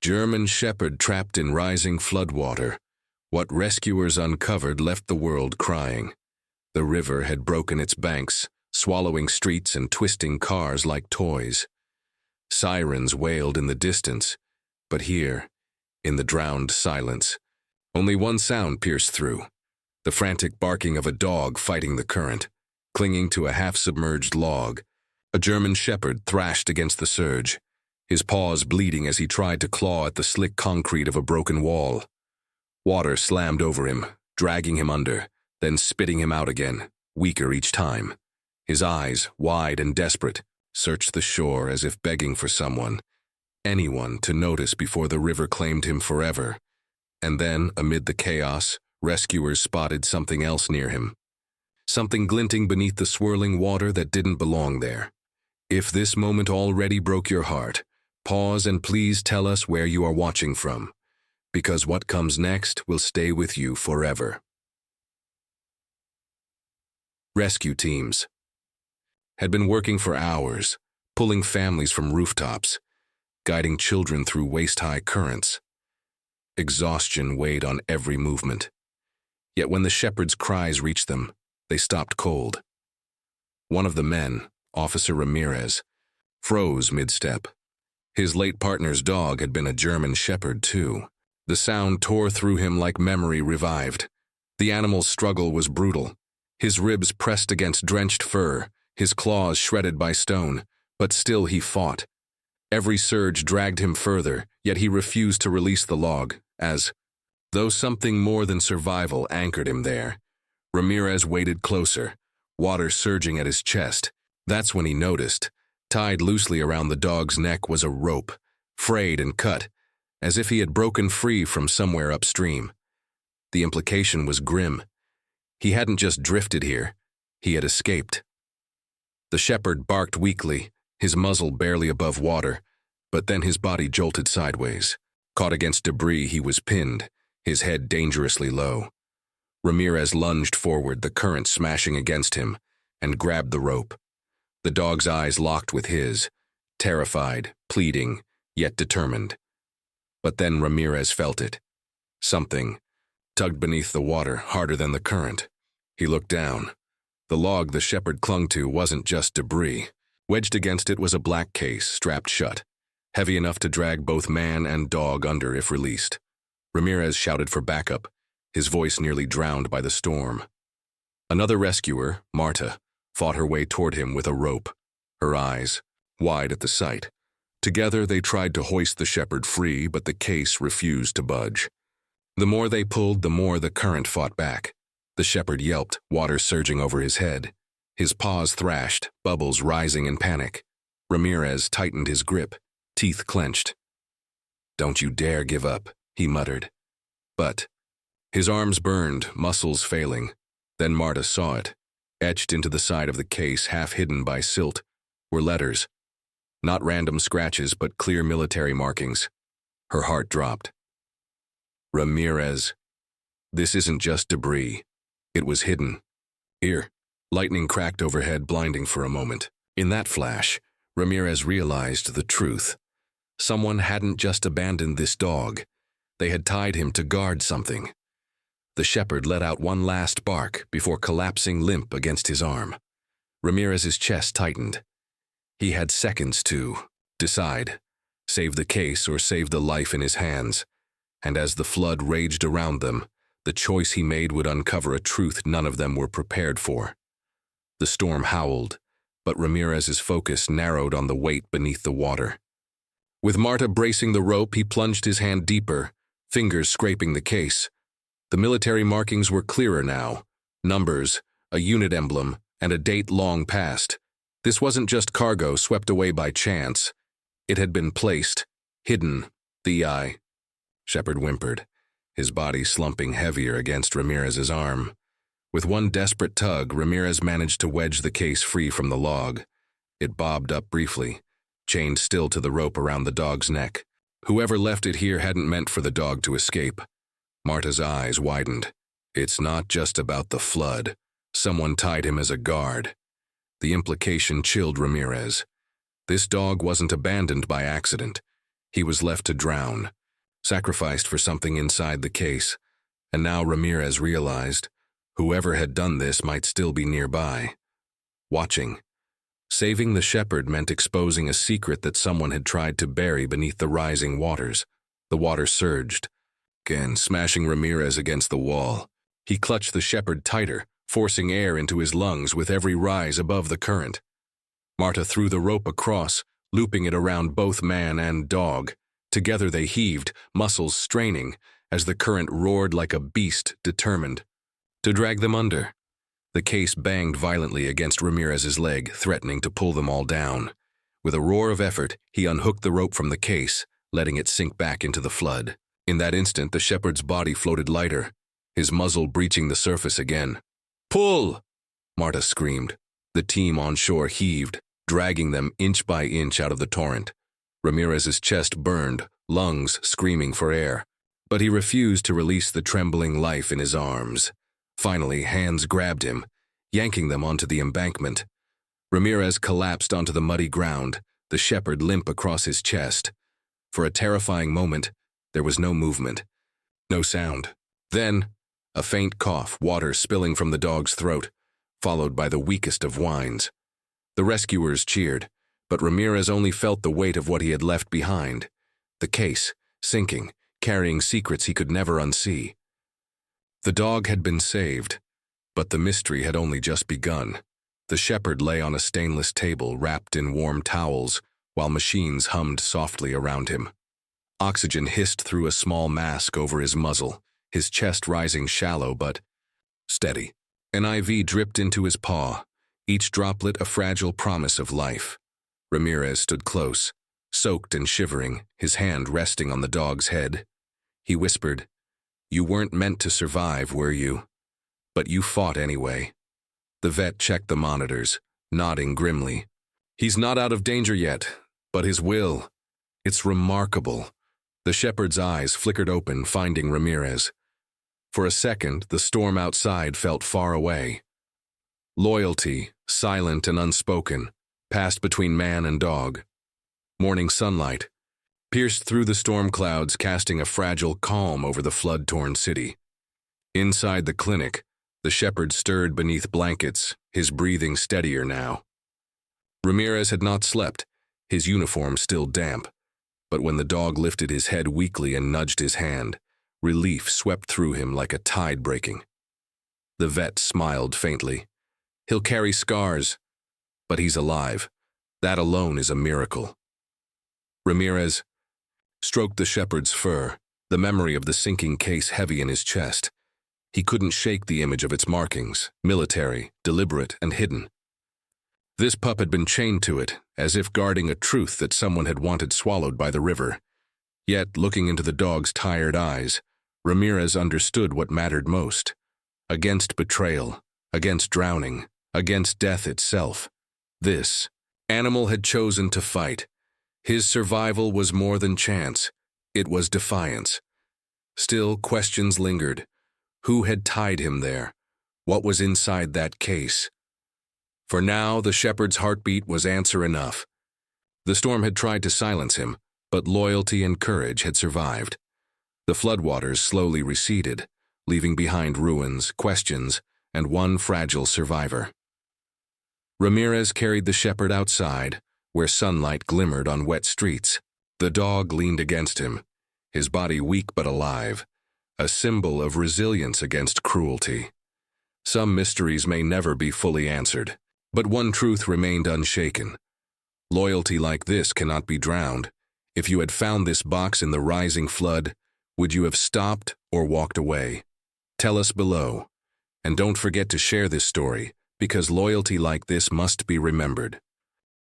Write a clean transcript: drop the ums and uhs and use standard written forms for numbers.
German shepherd trapped in rising floodwater. What rescuers uncovered left the world crying. The river had broken its banks, swallowing streets and twisting cars like toys. Sirens wailed in the distance, but here, in the drowned silence, only one sound pierced through: the frantic barking of a dog fighting the current. Clinging to a half-submerged log, a German shepherd thrashed against the surge, his paws bleeding as he tried to claw at the slick concrete of a broken wall. Water slammed over him, dragging him under, then spitting him out again, weaker each time. His eyes, wide and desperate, searched the shore as if begging for someone, anyone, to notice before the river claimed him forever. And then, amid the chaos, rescuers spotted something else near him. Something glinting beneath the swirling water that didn't belong there. If this moment already broke your heart, pause and please tell us where you are watching from, because what comes next will stay with you forever. Rescue teams had been working for hours, pulling families from rooftops, guiding children through waist-high currents. Exhaustion weighed on every movement. Yet when the shepherd's cries reached them, they stopped cold. One of the men, Officer Ramirez, froze mid-step. His late partner's dog had been a German shepherd, too. The sound tore through him like memory revived. The animal's struggle was brutal, his ribs pressed against drenched fur, his claws shredded by stone, but still he fought. Every surge dragged him further, yet he refused to release the log, as though something more than survival anchored him there. Ramirez waded closer, water surging at his chest. That's when he noticed, tied loosely around the dog's neck was a rope, frayed and cut, as if he had broken free from somewhere upstream. The implication was grim. He hadn't just drifted here, he had escaped. The shepherd barked weakly, his muzzle barely above water, but then his body jolted sideways. Caught against debris, he was pinned, his head dangerously low. Ramirez lunged forward, the current smashing against him, and grabbed the rope. The dog's eyes locked with his, terrified, pleading, yet determined. But then Ramirez felt it. Something tugged beneath the water, harder than the current. He looked down. The log the shepherd clung to wasn't just debris. Wedged against it was a black case, strapped shut, heavy enough to drag both man and dog under if released. Ramirez shouted for backup, his voice nearly drowned by the storm. Another rescuer, Marta, fought her way toward him with a rope, her eyes wide at the sight. Together they tried to hoist the shepherd free, but the case refused to budge. The more they pulled, the more the current fought back. The shepherd yelped, water surging over his head. His paws thrashed, bubbles rising in panic. Ramirez tightened his grip, teeth clenched. "Don't you dare give up," he muttered. But his arms burned, muscles failing. Then Marta saw it. Etched into the side of the case, half hidden by silt, were letters. Not random scratches, but clear military markings. Her heart dropped. Ramirez. This isn't just debris. It was hidden. Here. Lightning cracked overhead, blinding for a moment. In that flash, Ramirez realized the truth. Someone hadn't just abandoned this dog. They had tied him to guard something. The shepherd let out one last bark before collapsing limp against his arm. Ramirez's chest tightened. He had seconds to decide, save the case or save the life in his hands. And as the flood raged around them, the choice he made would uncover a truth none of them were prepared for. The storm howled, but Ramirez's focus narrowed on the weight beneath the water. With Marta bracing the rope, he plunged his hand deeper, fingers scraping the case. The military markings were clearer now. Numbers, a unit emblem, and a date long past. This wasn't just cargo swept away by chance. It had been placed, hidden, the eye. Shepherd whimpered, his body slumping heavier against Ramirez's arm. With one desperate tug, Ramirez managed to wedge the case free from the log. It bobbed up briefly, chained still to the rope around the dog's neck. Whoever left it here hadn't meant for the dog to escape. Marta's eyes widened. It's not just about the flood. Someone tied him as a guard. The implication chilled Ramirez. This dog wasn't abandoned by accident. He was left to drown, sacrificed for something inside the case, and now Ramirez realized whoever had done this might still be nearby, watching. Saving the shepherd meant exposing a secret that someone had tried to bury beneath the rising waters. The water surged, again smashing Ramirez against the wall. He clutched the shepherd tighter, forcing air into his lungs with every rise above the current. Marta threw the rope across, looping it around both man and dog. Together they heaved, muscles straining, as the current roared like a beast determined to drag them under. The case banged violently against Ramirez's leg, threatening to pull them all down. With a roar of effort, he unhooked the rope from the case, letting it sink back into the flood. In that instant, the shepherd's body floated lighter, his muzzle breaching the surface again. "Pull!" Marta screamed. The team on shore heaved, dragging them inch by inch out of the torrent. Ramirez's chest burned, lungs screaming for air, but he refused to release the trembling life in his arms. Finally, hands grabbed him, yanking them onto the embankment. Ramirez collapsed onto the muddy ground, the shepherd limp across his chest. For a terrifying moment, there was no movement, no sound. Then, a faint cough, water spilling from the dog's throat, followed by the weakest of whines. The rescuers cheered, but Ramirez only felt the weight of what he had left behind. The case, sinking, carrying secrets he could never unsee. The dog had been saved, but the mystery had only just begun. The shepherd lay on a stainless table wrapped in warm towels, while machines hummed softly around him. Oxygen hissed through a small mask over his muzzle, his chest rising shallow but steady. An IV dripped into his paw, each droplet a fragile promise of life. Ramirez stood close, soaked and shivering, his hand resting on the dog's head. He whispered, "You weren't meant to survive, were you? But you fought anyway." The vet checked the monitors, nodding grimly. "He's not out of danger yet, but his will, it's remarkable." The shepherd's eyes flickered open, finding Ramirez. For a second, the storm outside felt far away. Loyalty, silent and unspoken, passed between man and dog. Morning sunlight pierced through the storm clouds, casting a fragile calm over the flood-torn city. Inside the clinic, the shepherd stirred beneath blankets, his breathing steadier now. Ramirez had not slept, his uniform still damp, but when the dog lifted his head weakly and nudged his hand, relief swept through him like a tide breaking. The vet smiled faintly. "He'll carry scars, but he's alive. That alone is a miracle." Ramirez stroked the shepherd's fur, the memory of the sinking case heavy in his chest. He couldn't shake the image of its markings, military, deliberate, and hidden. This pup had been chained to it, as if guarding a truth that someone had wanted swallowed by the river. Yet, looking into the dog's tired eyes, Ramirez understood what mattered most. Against betrayal, against drowning, against death itself, this animal had chosen to fight. His survival was more than chance. It was defiance. Still, questions lingered. Who had tied him there? What was inside that case? For now, the shepherd's heartbeat was answer enough. The storm had tried to silence him, but loyalty and courage had survived. The floodwaters slowly receded, leaving behind ruins, questions, and one fragile survivor. Ramirez carried the shepherd outside, where sunlight glimmered on wet streets. The dog leaned against him, his body weak but alive, a symbol of resilience against cruelty. Some mysteries may never be fully answered, but one truth remained unshaken. Loyalty like this cannot be drowned. If you had found this box in the rising flood, would you have stopped or walked away? Tell us below. And don't forget to share this story, because loyalty like this must be remembered.